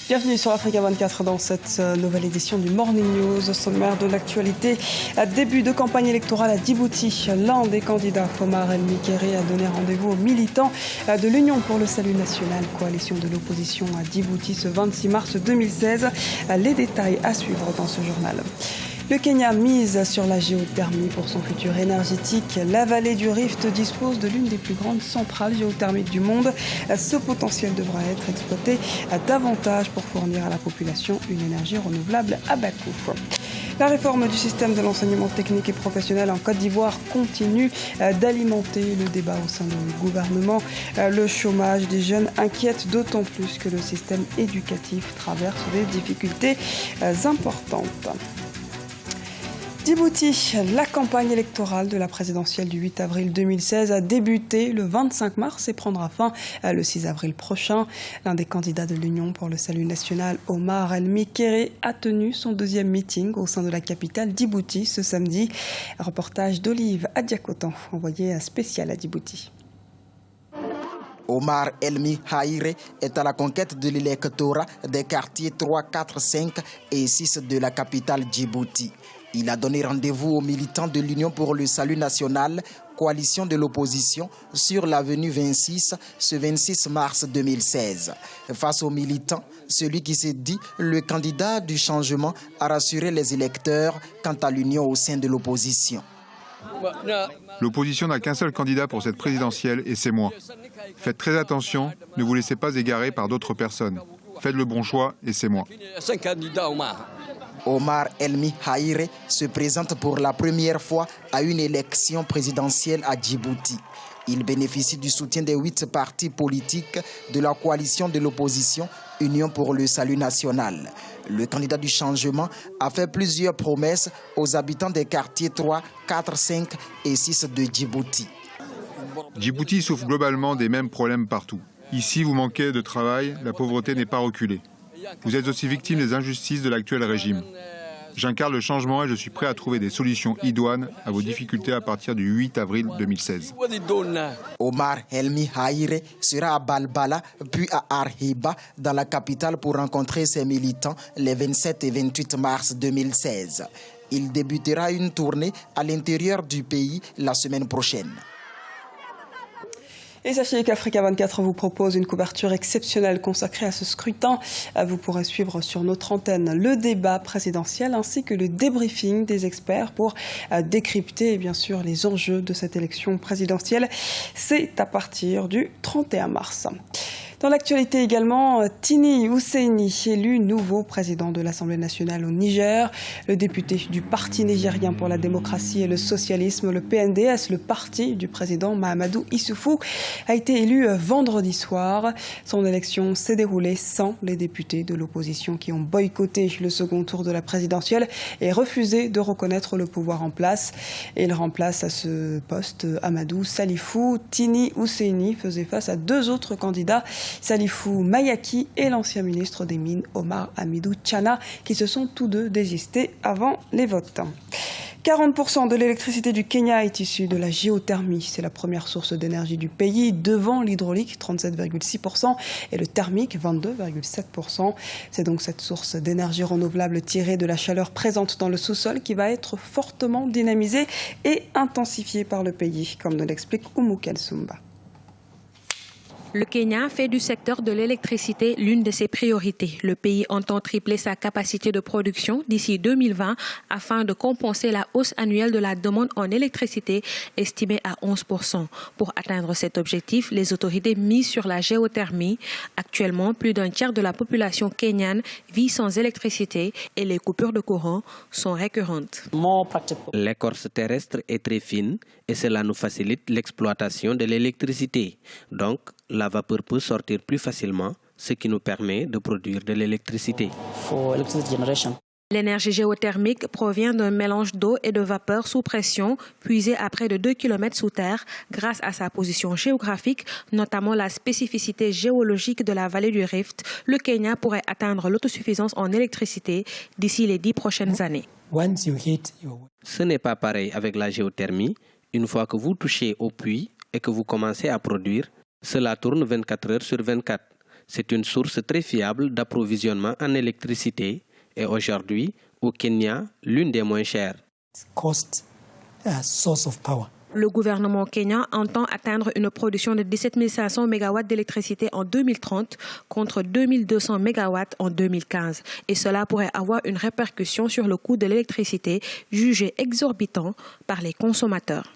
Bienvenue sur Africa 24 dans cette nouvelle édition du Morning News. Au sommaire de l'actualité, début de campagne électorale à Djibouti. L'un des candidats, Omar El Mikere, a donné rendez-vous aux militants de l'Union pour le Salut National, coalition de l'opposition à Djibouti, ce 26 mars 2016. Les détails à suivre dans ce journal. Le Kenya mise sur la géothermie pour son futur énergétique. La vallée du Rift dispose de l'une des plus grandes centrales géothermiques du monde. Ce potentiel devra être exploité davantage pour fournir à la population une énergie renouvelable à bas coût. La réforme du système de l'enseignement technique et professionnel en Côte d'Ivoire continue d'alimenter le débat au sein du gouvernement. Le chômage des jeunes inquiète d'autant plus que le système éducatif traverse des difficultés importantes. Djibouti, la campagne électorale de la présidentielle du 8 avril 2016 a débuté le 25 mars et prendra fin le 6 avril prochain. L'un des candidats de l'Union pour le Salut National, Omar El Mikere, a tenu son deuxième meeting au sein de la capitale Djibouti ce samedi. Reportage d'Olive Adiakotan, envoyé spécial à Djibouti. Omar El Mikere est à la conquête de l'électorat des quartiers 3, 4, 5 et 6 de la capitale Djibouti. Il a donné rendez-vous aux militants de l'Union pour le Salut National, coalition de l'opposition, sur l'avenue 26, ce 26 mars 2016. Face aux militants, celui qui s'est dit le candidat du changement a rassuré les électeurs quant à l'union au sein de l'opposition. L'opposition n'a qu'un seul candidat pour cette présidentielle et c'est moi. Faites très attention, ne vous laissez pas égarer par d'autres personnes. Faites le bon choix et c'est moi. Omar El Mikere se présente pour la première fois à une élection présidentielle à Djibouti. Il bénéficie du soutien des 8 partis politiques de la coalition de l'opposition Union pour le Salut National. Le candidat du changement a fait plusieurs promesses aux habitants des quartiers 3, 4, 5 et 6 de Djibouti. Djibouti souffre globalement des mêmes problèmes partout. Ici, vous manquez de travail, la pauvreté n'est pas reculée. Vous êtes aussi victime des injustices de l'actuel régime. J'incarne le changement et je suis prêt à trouver des solutions idoines à vos difficultés à partir du 8 avril 2016. Omar El Mikere sera à Balbala puis à Arhiba dans la capitale pour rencontrer ses militants les 27 et 28 mars 2016. Il débutera une tournée à l'intérieur du pays la semaine prochaine. Et sachez qu'Africa 24 vous propose une couverture exceptionnelle consacrée à ce scrutin. Vous pourrez suivre sur notre antenne le débat présidentiel ainsi que le débriefing des experts pour décrypter bien sûr les enjeux de cette élection présidentielle. C'est à partir du 31 mars. Dans l'actualité également, Tini Husseini, élu nouveau président de l'Assemblée nationale au Niger. Le député du Parti nigérien pour la démocratie et le socialisme, le PNDS, le parti du président Mahamadou Issoufou, a été élu vendredi soir. Son élection s'est déroulée sans les députés de l'opposition qui ont boycotté le second tour de la présidentielle et refusé de reconnaître le pouvoir en place. Et il remplace à ce poste Amadou Salifou. Tini Husseini faisait face à 2 autres candidats, Salifou Mayaki et l'ancien ministre des Mines Omar Hamidou Tchana, qui se sont tous deux désistés avant les votes. 40% de l'électricité du Kenya est issue de la géothermie. C'est la première source d'énergie du pays, devant l'hydraulique, 37,6%, et le thermique, 22,7%. C'est donc cette source d'énergie renouvelable tirée de la chaleur présente dans le sous-sol qui va être fortement dynamisée et intensifiée par le pays, comme nous l'explique Oumou Kalsoumba. Le Kenya fait du secteur de l'électricité l'une de ses priorités. Le pays entend tripler sa capacité de production d'ici 2020 afin de compenser la hausse annuelle de la demande en électricité estimée à 11%. Pour atteindre cet objectif, les autorités misent sur la géothermie. Actuellement, plus d'un tiers de la population kenyane vit sans électricité et les coupures de courant sont récurrentes. L'écorce terrestre est très fine et cela nous facilite l'exploitation de l'électricité. Donc, la vapeur peut sortir plus facilement, ce qui nous permet de produire de l'électricité. L'énergie géothermique provient d'un mélange d'eau et de vapeur sous pression, puisée à près de 2 km sous terre, grâce à sa position géographique, notamment la spécificité géologique de la vallée du Rift. Le Kenya pourrait atteindre l'autosuffisance en électricité d'ici les 10 prochaines années. Ce n'est pas pareil avec la géothermie. Une fois que vous touchez au puits et que vous commencez à produire, cela tourne 24 heures sur 24. C'est une source très fiable d'approvisionnement en électricité et aujourd'hui, au Kenya, l'une des moins chères. Le gouvernement kenyan entend atteindre une production de 17 500 MW d'électricité en 2030 contre 2200 MW en 2015. Et cela pourrait avoir une répercussion sur le coût de l'électricité jugé exorbitant par les consommateurs.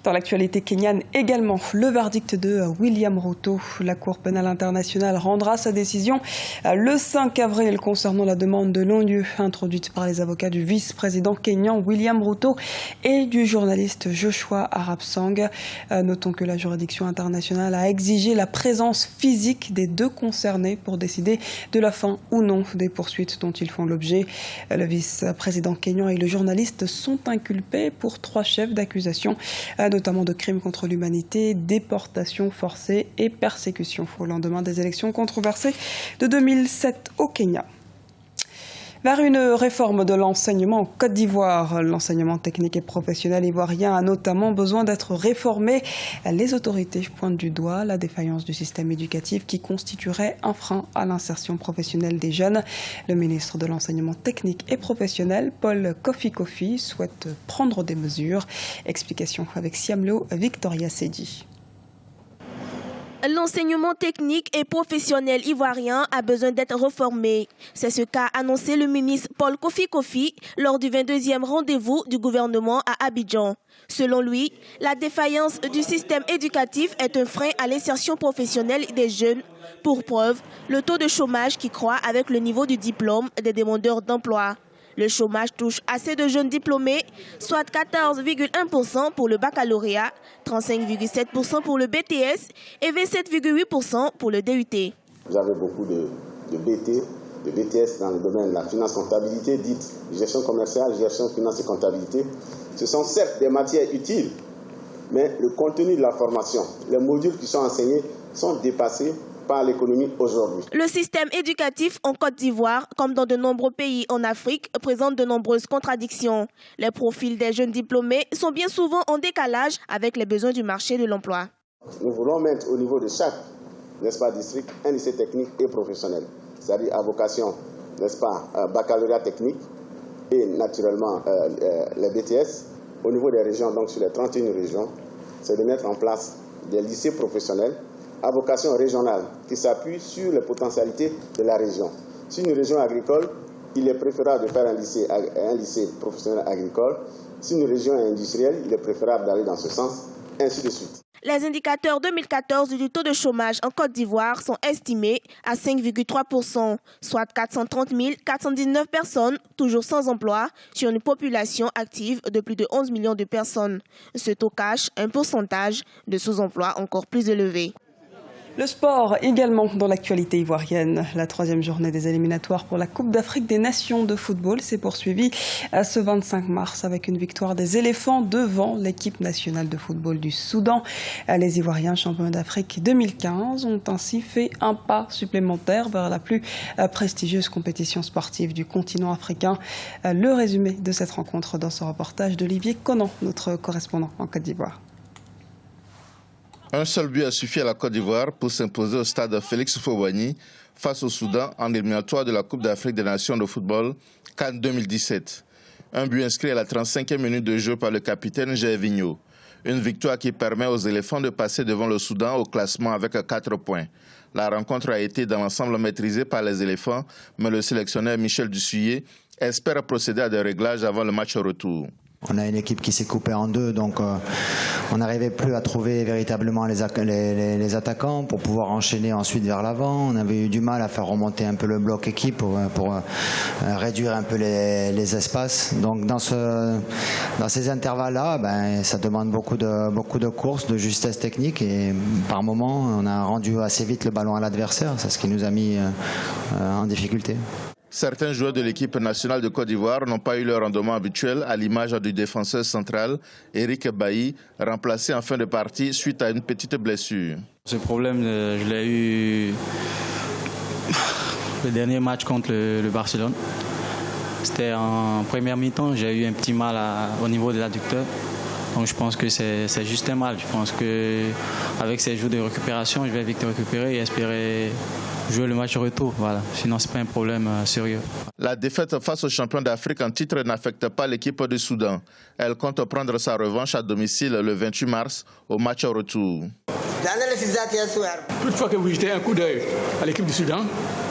Dans l'actualité kenyane également, le verdict de William Ruto. La Cour pénale internationale rendra sa décision le 5 avril concernant la demande de non-lieu introduite par les avocats du vice-président kényan William Ruto et du journaliste Joshua Arap-Sang. Notons que la juridiction internationale a exigé la présence physique des deux concernés pour décider de la fin ou non des poursuites dont ils font l'objet. Le vice-président kényan et le journaliste sont inculpés pour 3 chefs d'accusation, notamment de crimes contre l'humanité, déportation forcée et persécution au lendemain des élections controversées de 2007 au Kenya. Vers une réforme de l'enseignement en Côte d'Ivoire, l'enseignement technique et professionnel ivoirien a notamment besoin d'être réformé. Les autorités pointent du doigt la défaillance du système éducatif qui constituerait un frein à l'insertion professionnelle des jeunes. Le ministre de l'enseignement technique et professionnel, Paul Kofi, souhaite prendre des mesures. Explication avec Siamlo Victoria Sedi. L'enseignement technique et professionnel ivoirien a besoin d'être réformé. C'est ce qu'a annoncé le ministre Paul Kofi lors du 22e rendez-vous du gouvernement à Abidjan. Selon lui, la défaillance du système éducatif est un frein à l'insertion professionnelle des jeunes. Pour preuve, le taux de chômage qui croît avec le niveau du diplôme des demandeurs d'emploi. Le chômage touche assez de jeunes diplômés, soit 14,1% pour le baccalauréat, 35,7% pour le BTS et 27,8% pour le DUT. Vous avez beaucoup de BT, de BTS dans le domaine de la finance-comptabilité, dite gestion commerciale, gestion finance et comptabilité. Ce sont certes des matières utiles, mais le contenu de la formation, les modules qui sont enseignés sont dépassés par l'économie aujourd'hui. Le système éducatif en Côte d'Ivoire, comme dans de nombreux pays en Afrique, présente de nombreuses contradictions. Les profils des jeunes diplômés sont bien souvent en décalage avec les besoins du marché de l'emploi. Nous voulons mettre au niveau de chaque, n'est-ce pas, district, un lycée technique et professionnel, c'est-à-dire à vocation, n'est-ce pas, baccalauréat technique et naturellement les BTS. Au niveau des régions, donc sur les 31 régions, c'est de mettre en place des lycées professionnels à vocation régionale qui s'appuie sur les potentialités de la région. Si une région agricole, il est préférable de faire un lycée professionnel agricole. Si une région est industrielle, il est préférable d'aller dans ce sens, ainsi de suite. Les indicateurs 2014 du taux de chômage en Côte d'Ivoire sont estimés à 5,3%, soit 430 419 personnes toujours sans emploi sur une population active de plus de 11 millions de personnes. Ce taux cache un pourcentage de sous-emploi encore plus élevé. Le sport également dans l'actualité ivoirienne. La 3e journée des éliminatoires pour la Coupe d'Afrique des Nations de football s'est poursuivie ce 25 mars avec une victoire des éléphants devant l'équipe nationale de football du Soudan. Les Ivoiriens champions d'Afrique 2015 ont ainsi fait un pas supplémentaire vers la plus prestigieuse compétition sportive du continent africain. Le résumé de cette rencontre dans ce reportage d'Olivier Conan, notre correspondant en Côte d'Ivoire. Un seul but a suffi à la Côte d'Ivoire pour s'imposer au stade Félix Houphouët-Boigny face au Soudan en éliminatoire de la Coupe d'Afrique des Nations de football CAN 2017. Un but inscrit à la 35e minute de jeu par le capitaine Gervinho. Une victoire qui permet aux éléphants de passer devant le Soudan au classement avec 4 points. La rencontre a été dans l'ensemble maîtrisée par les éléphants, mais le sélectionneur Michel Dussuyer espère procéder à des réglages avant le match retour. On a une équipe qui s'est coupée en deux, donc on n'arrivait plus à trouver véritablement les attaquants pour pouvoir enchaîner ensuite vers l'avant. On avait eu du mal à faire remonter un peu le bloc équipe pour réduire un peu les espaces. Donc dans ces intervalles-là, ça demande beaucoup de courses, de justesse technique et par moments on a rendu assez vite le ballon à l'adversaire. C'est ce qui nous a mis en difficulté. Certains joueurs de l'équipe nationale de Côte d'Ivoire n'ont pas eu leur rendement habituel, à l'image du défenseur central, Eric Bailly, remplacé en fin de partie suite à une petite blessure. Ce problème, je l'ai eu le dernier match contre le Barcelone. C'était en première mi-temps, j'ai eu un petit mal au niveau de l'adducteur. Donc je pense que c'est juste un mal. Je pense qu'avec ces jours de récupération, je vais vite récupérer et espérer jouer le match retour. Voilà. Sinon, ce n'est pas un problème sérieux. La défaite face aux champions d'Afrique en titre n'affecte pas l'équipe du Soudan. Elle compte prendre sa revanche à domicile le 28 mars au match retour. Toute fois que vous jetez un coup d'œil à l'équipe du Soudan,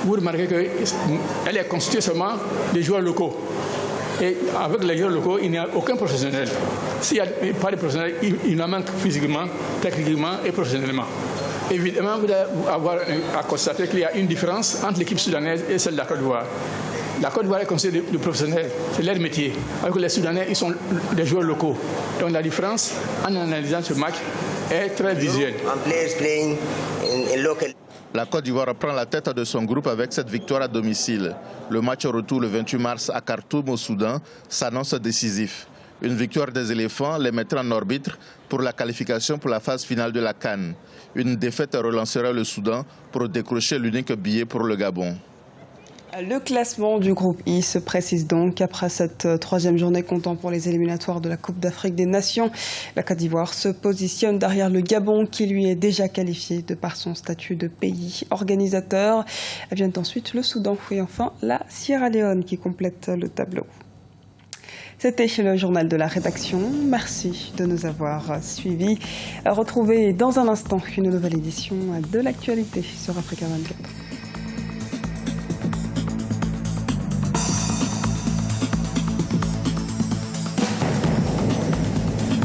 vous remarquez qu'elle est constituée seulement des joueurs locaux. Et avec les joueurs locaux, il n'y a aucun professionnel. S'il n'y a pas de professionnels, il en manque physiquement, techniquement et professionnellement. Évidemment, vous allez avoir à constater qu'il y a une différence entre l'équipe soudanaise et celle de la Côte d'Ivoire. La Côte d'Ivoire est considérée de professionnels, c'est leur métier. Alors que les Soudanais, ils sont des joueurs locaux. Donc la différence, en analysant ce match, est très visuelle. La Côte d'Ivoire prend la tête de son groupe avec cette victoire à domicile. Le match retour le 28 mars à Khartoum au Soudan s'annonce décisif. Une victoire des éléphants les mettra en orbite pour la qualification pour la phase finale de la CAN. Une défaite relancerait le Soudan pour décrocher l'unique billet pour le Gabon. Le classement du groupe I se précise donc après cette troisième journée comptant pour les éliminatoires de la Coupe d'Afrique des Nations. La Côte d'Ivoire se positionne derrière le Gabon qui lui est déjà qualifié de par son statut de pays organisateur. Viennent ensuite le Soudan et enfin la Sierra Leone qui complète le tableau. C'était le journal de la rédaction. Merci de nous avoir suivis. Retrouvez dans un instant une nouvelle édition de l'actualité sur Africa 24.